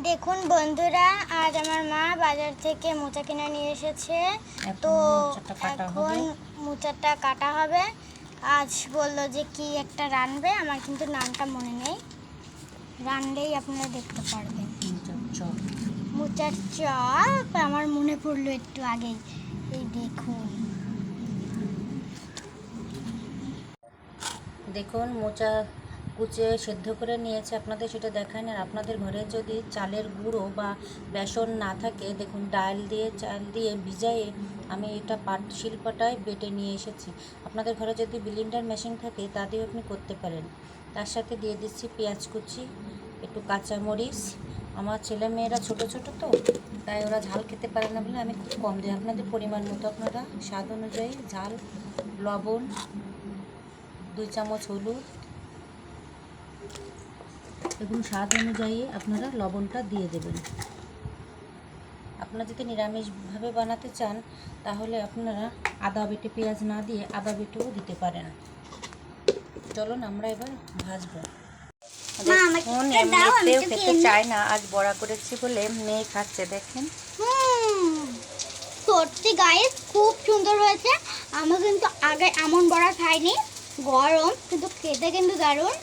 দেখুন বন্ধুরা, আজ আমার মা বাজার থেকে মোচা কিনে নিয়ে এসেছে। তো এখন মোচাটা কাটা হবে। আজ বললো যে কি একটা রানবে, আমার কিন্তু নামটা মনে নেই। রানলেই আপনারা দেখতে পারবেন। মোচার চপ আমার মনে পড়লো একটু আগেই। এই দেখুন মোচা কুচিয়ে সেদ্ধ করে নিয়েছে, আপনাদের সেটা দেখায় না। আপনাদের ঘরে যদি চালের গুঁড়ো বা বেসন না থাকে, দেখুন চাল দিয়ে ভিজাইয়ে আমি এটা শিলপাটায় বেটে নিয়ে এসেছি। আপনাদের ঘরে যদি ব্লেন্ডার মেশিন থাকে তা দিয়েও আপনি করতে পারেন। তার সাথে দিয়ে দিচ্ছি পেঁয়াজ কুচি, একটু কাঁচামরিচ। আমার ছেলে মেয়েরা ছোট ছোট তো, তাই ওরা ঝাল খেতে পারে না বলে আমি খুব কম দিই। আপনাদের পরিমাণ মতো আপনারা স্বাদ অনুযায়ী ঝাল, লবণ, 2 চামচ হলুদ এবং স্বাদ অনুযায়ী আপনারা লবণটা দিয়ে দেবেন। আপনারা যদি নিরামিষভাবে বানাতে চান তাহলে আপনারা আদা বেটে, পেঁয়াজ না দিয়ে আদা বেটেও দিতে পারেন। চলুন আমরা এবার ভাজবো। দেখুন এমনিতেও খেতে চায় না, আজ বড়া করেছি বলে মেয়ে খাচ্ছে। দেখেন সত্যি গাইস খুব সুন্দর হয়েছে। আমি কিন্তু আগে এমন বড়া খাইনি। গরম কিন্তু খেতে কিন্তু দারুণ।